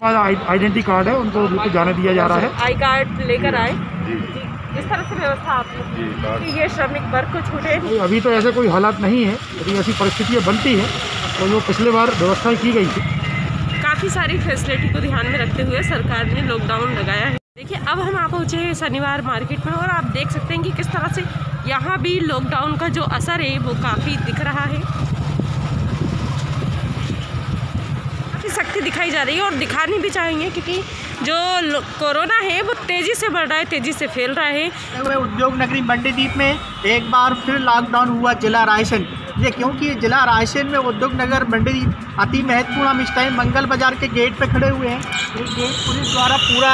Identity card है, उनको बिल्कुल जाने दिया जा रहा है। आई कार्ड लेकर आए जी। इस तरह से व्यवस्था आपने कि ये श्रमिक वर्ग को छूटे? अभी तो ऐसे कोई हालात नहीं है, यदि ऐसी परिस्थितियाँ बनती हैं तो जो पिछले बार व्यवस्थाएं की गई थी। काफ़ी सारी फैसिलिटी को ध्यान में रखते हुए सरकार ने लॉकडाउन लगाया है। देखिए, अब हम आप पहुँचे हैं शनिवार मार्केट में और आप देख सकते हैं कि किस तरह से यहाँ भी लॉकडाउन का जो असर है वो काफ़ी दिख रहा है। काफ़ी सख्ती दिखाई जा रही है और दिखानी भी चाहेंगे, क्योंकि जो कोरोना है वो तेज़ी से बढ़ रहा है, तेज़ी से फैल रहा है। उद्योग नगरी मंडीदीप में एक बार फिर लॉकडाउन हुआ जिला रायसेन। ये क्योंकि जिला रायसेन में उद्योग नगर मंडीदीप अति महत्वपूर्ण, हम इस टाइम मंगल बाजार के गेट पे खड़े हुए हैं। ये गेट पुलिस द्वारा पूरा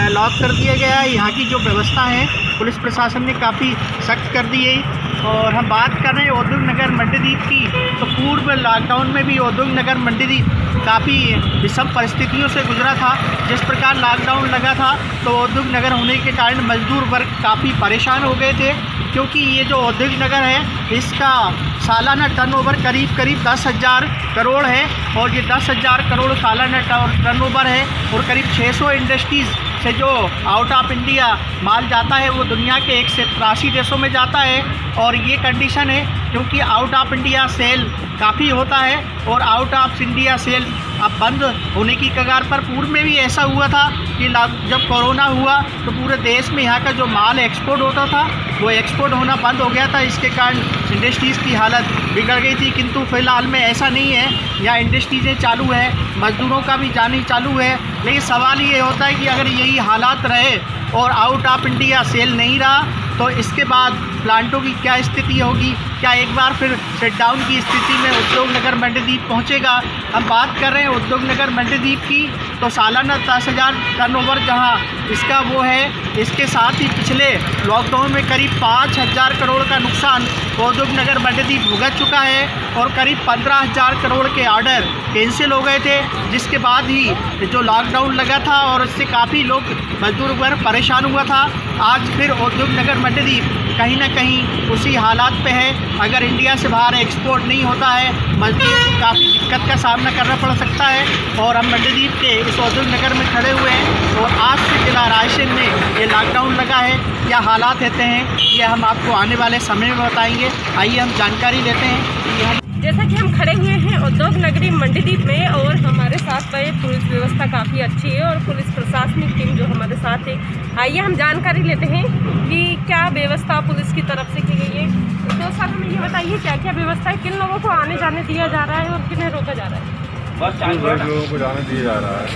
लॉक कर दिया गया है। यहाँ की जो व्यवस्था है पुलिस प्रशासन ने काफ़ी सख्त कर दी है। और हम बात कर रहे हैं उद्योग नगर मंडीदीप की, तो पूर्व लॉकडाउन में भी उद्योग नगर मंडीदीप काफ़ी विषम परिस्थितियों से गुजरा था। जिस प्रकार लॉकडाउन लगा था तो उद्योग नगर होने के कारण मजदूर वर्ग काफ़ी परेशान हो गए थे, क्योंकि ये जो उद्योग नगर है इसका सालाना टर्नओवर करीब 10,000 करोड़ है। और ये 10,000 करोड़ सालाना टर्नओवर है और करीब 600 इंडस्ट्रीज़ से जो आउट ऑफ इंडिया माल जाता है वो दुनिया के 183 देशों में जाता है। और ये कंडीशन है क्योंकि आउट ऑफ इंडिया सेल काफ़ी होता है और आउट ऑफ इंडिया सेल अब बंद होने की कगार पर। पूर्व में भी ऐसा हुआ था कि जब कोरोना हुआ तो पूरे देश में यहाँ का जो माल एक्सपोर्ट होता था वो एक्सपोर्ट होना बंद हो गया था। इसके कारण इंडस्ट्रीज़ की हालत बिगड़ गई थी, किंतु फिलहाल में ऐसा नहीं है। यहाँ इंडस्ट्रीज़ें चालू है, मज़दूरों का भी जानी चालू है। लेकिन सवाल ये होता है कि अगर यही हालात रहे और आउट ऑफ इंडिया सेल नहीं रहा तो इसके बाद प्लांटों की क्या स्थिति होगी? क्या एक बार फिर शटडाउन की स्थिति में उद्योग नगर मंडीदीप पहुंचेगा? हम बात कर रहे हैं उद्योग नगर मंडीदीप की, तो सालाना 10,000 टर्नओवर जहां इसका वो है, इसके साथ ही पिछले लॉकडाउन में करीब 5,000 करोड़ का नुकसान उद्योग नगर मंडीदीप भुगत चुका है और करीब 15,000 करोड़ के ऑर्डर कैंसिल हो गए थे, जिसके बाद ही जो लॉकडाउन लगा था और इससे काफ़ी लोग मजदूर वर्ग परेशान हुआ था। आज फिर उद्योग नगर मंडीदीप कहीं ना कहीं उसी हालात पे है। अगर इंडिया से बाहर एक्सपोर्ट नहीं होता है मजदूरों को काफ़ी दिक्कत का सामना करना पड़ सकता है। और हम मंडीदीप के इस उद्योग नगर में खड़े हुए हैं और आज से जिला रायसेन में ये लॉकडाउन लगा है। क्या हालात रहते हैं ये हम आपको आने वाले समय में बताएंगे। आइए हम जानकारी लेते हैं। जैसा कि हम खड़े हुए हैं उद्योग नगरी मंडीदीप में और हमारे साथ में पुलिस व्यवस्था काफ़ी अच्छी है और पुलिस प्रशासनिक टीम जो हमारे साथ है। आइए हम जानकारी लेते हैं कि क्या व्यवस्था पुलिस की तरफ से की गई है। तो सर हमें ये बताइए क्या क्या व्यवस्था है, किन लोगों को आने जाने दिया जा रहा है और किन्हें रोका जा रहा है? बस लोगों को जाने दिया जा रहा है।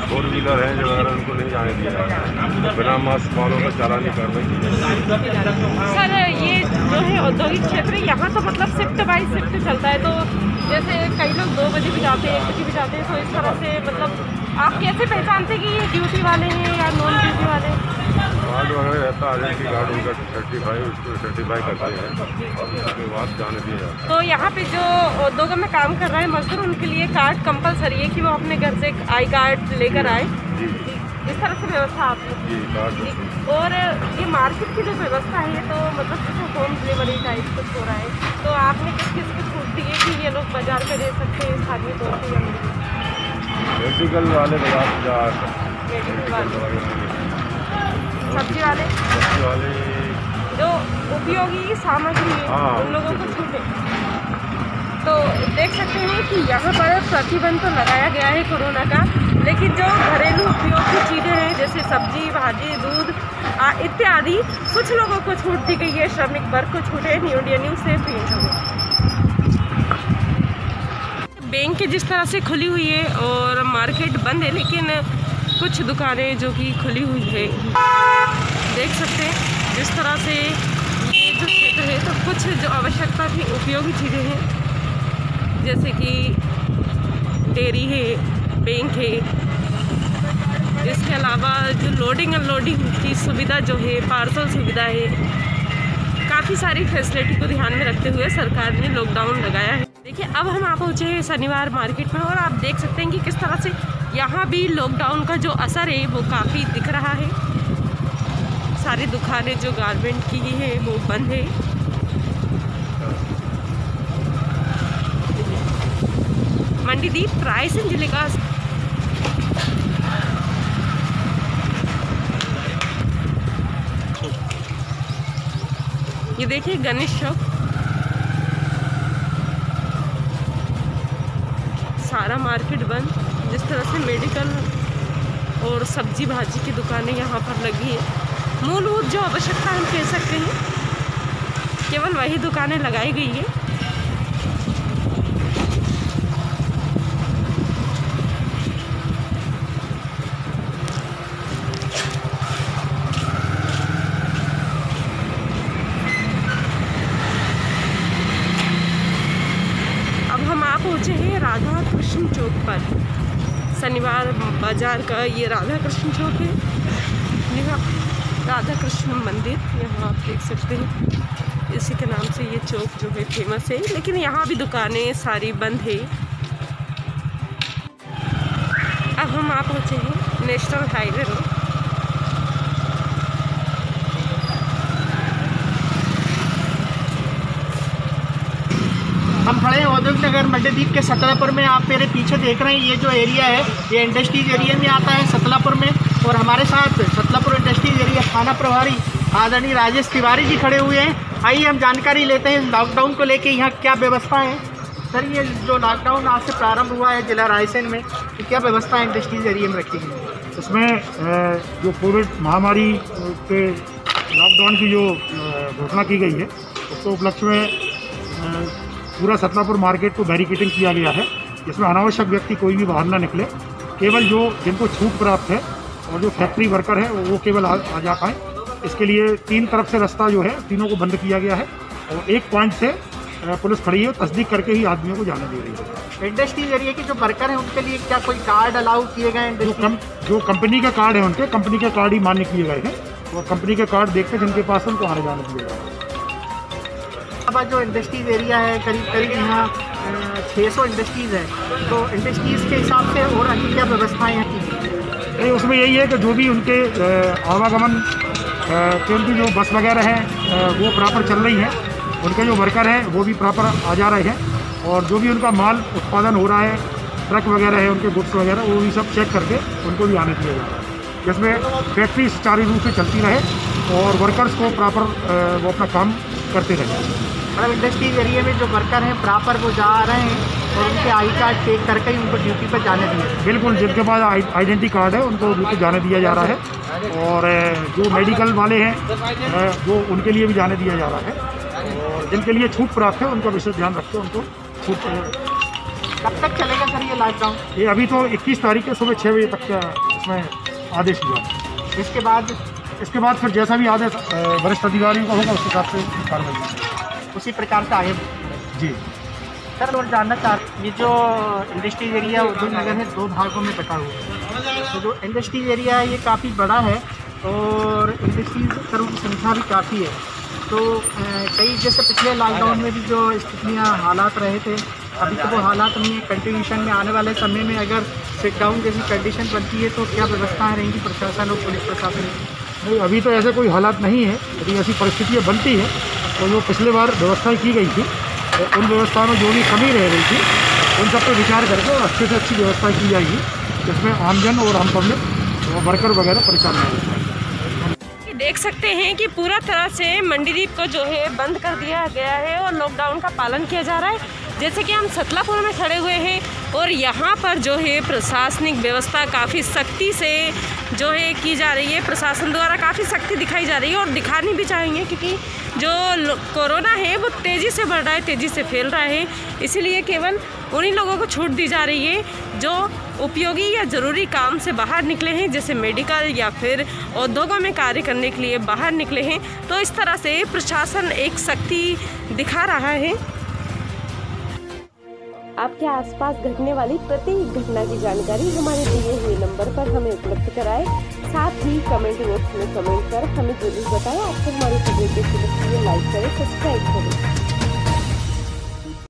4 व्हीलर हैं जो अगर उनको नहीं जाने दिया जा रहा है, बिना मास्क वालों का चालानी कार्रवाई की जाएगी। सर ये जो है औद्योगिक क्षेत्र है, यहाँ तो मतलब शिफ्ट बाई शिफ्ट चलता है, तो जैसे कई लोग 2 बजे भी जाते हैं, 1 बजे भी जाते हैं, तो इस तरह से मतलब आप कैसे पहचानते हैं कि ये ड्यूटी वाले हैं या नॉन ड्यूटी वाले हैं? कार्ड वगैरह रहता है, आइडेंटिटी कार्ड उनका सर्टिफाई करते हैं और उसके बाद जाने दिया जाता है। तो यहाँ पे जो उद्योगों में काम कर रहे हैं मजदूर, उनके लिए कार्ड कंपलसरी है कि वो अपने घर से आई कार्ड लेकर आए? इस तरह से व्यवस्था आपने? और ये मार्केट की जो व्यवस्था है तो मतलब जैसे होम डिलीवरी टाइप कुछ हो रहा है, तो आपने किस किस को छूट दी है कि ये लोग बाजार में रह सकते हैं स्थानीय तौर पर? मेडिकल वाले बाजार से जा सकते, सब्जी वाले जो उपयोगी सामग्री है उन लोगों को छूटे। तो देख सकते हैं कि यहाँ पर प्रतिबंध तो लगाया गया है कोरोना का, लेकिन जो घरेलू उपयोग की चीज़ें हैं जैसे सब्जी भाजी दूध इत्यादि कुछ लोगों को छूट दी गई है। श्रमिक वर्ग को छूट है। इंडिया न्यूज़ से प्रियंका। बैंक जिस तरह से खुली हुई है और मार्केट बंद है, लेकिन कुछ दुकानें जो कि खुली हुई है, देख सकते हैं जिस तरह से ये जो क्षेत्र है, तो कुछ जो आवश्यकता की उपयोगी चीज़ें हैं जैसे कि डेयरी है, बैंक है, इसके अलावा जो लोडिंग अनलोडिंग की सुविधा जो है, पार्सल सुविधा है, काफ़ी सारी फैसिलिटी को ध्यान में रखते हुए सरकार ने लॉकडाउन लगाया है। देखिए, अब हम आप पहुँचे हैं शनिवार मार्केट में और आप देख सकते हैं कि किस तरह से यहाँ भी लॉकडाउन का जो असर है वो काफ़ी दिख रहा है। सारी दुकानें जो गारमेंट की है वो बंद है। मंडीदीप रायसेन जिले का ये देखिए गणेश चौक, सारा मार्केट बंद। जिस तरह से मेडिकल और सब्जी भाजी की दुकानें यहाँ पर लगी हैं, मूलभूत जो आवश्यकता हम कह सकते हैं, केवल वही दुकानें लगाई गई है। पहुँचे हैं राधा कृष्ण चौक पर। शनिवार बाजार का ये राधा कृष्ण चौक है। यहाँ राधा कृष्ण मंदिर, यहाँ आप देख सकते हैं, इसी के नाम से ये चौक जो है फेमस है। लेकिन यहाँ भी दुकानें सारी बंद है। अब हम आ पहुँचे हैं नेशनल हाईवे रोड। हम खड़े हैं औद्योगिक नगर मंडीदीप के सतलापुर में। आप मेरे पीछे देख रहे हैं, ये जो एरिया है ये इंडस्ट्रीज एरिया में आता है सतलापुर में। और हमारे साथ सतलापुर इंडस्ट्रीज एरिया थाना प्रभारी आदरणीय राजेश तिवारी जी खड़े हुए हैं। आइए हम जानकारी लेते हैं लॉकडाउन को लेके यहाँ क्या व्यवस्था है। सर, ये जो लॉकडाउन आज से प्रारंभ हुआ है जिला रायसेन में, तो क्या व्यवस्था इंडस्ट्रीज एरिया में रखी गई है? इसमें जो कोविड महामारी के लॉकडाउन की जो घोषणा की गई है, उसके उपलक्ष्य में पूरा सतलापुर मार्केट को बैरिकेडिंग किया गया है, जिसमें अनावश्यक व्यक्ति कोई भी बाहर ना निकले। केवल जो जिनको छूट प्राप्त है और जो फैक्ट्री वर्कर है वो केवल आ जा पाएँ। इसके लिए 3 तरफ से रास्ता जो है तीनों को बंद किया गया है और एक पॉइंट से पुलिस खड़ी है, तस्दीक करके ही आदमियों को जाने दे रही है। इंडस्ट्रीज एरिया के जो वर्कर हैं उनके लिए क्या कोई कार्ड अलाउ किए गए हैं? जो कंपनी के कार्ड है उनके कंपनी के कार्ड ही मान्य किए गए हैं और कंपनी के कार्ड देखते जिनके पास उनको आने जाने दिया गया है। अब जो इंडस्ट्रीज एरिया है करीब यहाँ 600 इंडस्ट्रीज़ है, तो इंडस्ट्रीज़ के हिसाब से और अन्य क्या व्यवस्थाएं हैं की? उसमें यही है कि जो भी उनके आवागमन के उनकी जो बस वगैरह हैं वो प्रॉपर चल रही हैं, उनके जो वर्कर हैं वो भी प्रॉपर आ जा रहे हैं और जो भी उनका माल उत्पादन हो रहा है, ट्रक वगैरह है, उनके गुड्स वगैरह, वो भी सब चेक करके उनको भी आने दिया जा रहा है, जिसमें फैक्ट्री सुचारू रूप से चलती रहे और वर्कर्स को प्रॉपर वो अपना काम करते रहे। मतलब इंडस्ट्रीज एरिया में जो वर्कर हैं प्रॉपर वो जा रहे हैं और उनके आई कार्ड चेक करके ही उनको ड्यूटी पर जाने दिया? बिल्कुल, जिनके पास आइडेंटिटी कार्ड है उनको ड्यूटी जाने दिया जा रहा है और जो मेडिकल वाले हैं वो उनके लिए भी जाने दिया जा रहा है और जिनके लिए छूट प्राप्त है उनका विशेष ध्यान रखते उनको छूट। कब तक चलेगा सर ये लॉकडाउन? ये अभी तो 21 तारीख के सुबह 6 बजे तक का इसमें आदेश हुआ है। इसके बाद फिर जैसा भी आदेश वरिष्ठ अधिकारियों का होगा उस हिसाब से कार्रवाई उसी प्रकार से आगे। जी सर, और जानना चाहते, ये जो इंडस्ट्रीज एरिया उद्योग नगर है 2 भागों में बटा हुआ है। तो जो इंडस्ट्रीज एरिया है ये काफ़ी बड़ा है और इंडस्ट्रीज करों की संख्या भी काफ़ी है। तो कई जैसे पिछले लॉकडाउन में भी जो स्थितियाँ हालात रहे थे, अभी तो वो हालात नहीं है। कंटिन्यूशन में आने वाले समय में अगर सिट डाउन जैसी कंडीशन बनती है तो क्या व्यवस्थाएँ रहेंगी प्रशासन और पुलिस प्रशासन? नहीं, अभी तो ऐसे कोई हालात नहीं है। यदि ऐसी परिस्थितियाँ बनती है तो जो पिछले बार व्यवस्थाएं की गई थी उन व्यवस्थाओं में जो भी कमी रह रही थी उन सब पर विचार करके और अच्छे से अच्छी व्यवस्था की जाएगी, जिसमें आमजन और आम पब्लिक वर्कर वगैरह परेशान नहीं होगा। देख सकते हैं कि पूरा तरह से मंडीदीप को जो है बंद कर दिया गया है और लॉकडाउन का पालन किया जा रहा है। जैसे कि हम सतलापुर में खड़े हुए हैं और यहाँ पर जो है प्रशासनिक व्यवस्था काफ़ी सख्ती से जो है की जा रही है। प्रशासन द्वारा काफ़ी सख्ती दिखाई जा रही है और दिखानी भी चाहिए, क्योंकि जो कोरोना है वो तेज़ी से बढ़ रहा है, तेज़ी से फैल रहा है। इसीलिए केवल उन्हीं लोगों को छूट दी जा रही है जो उपयोगी या ज़रूरी काम से बाहर निकले हैं, जैसे मेडिकल या फिर उद्योगों में कार्य करने के लिए बाहर निकले हैं। तो इस तरह से प्रशासन एक सख्ती दिखा रहा है। आपके आसपास घटने वाली प्रत्येक घटना की जानकारी हमारे दिए हुए नंबर पर हमें उपलब्ध कराएं। साथ ही कमेंट बॉक्स में कमेंट कर हमें जरूर बताएं। आपको हमारे वीडियो को लाइक करें, सब्सक्राइब करें।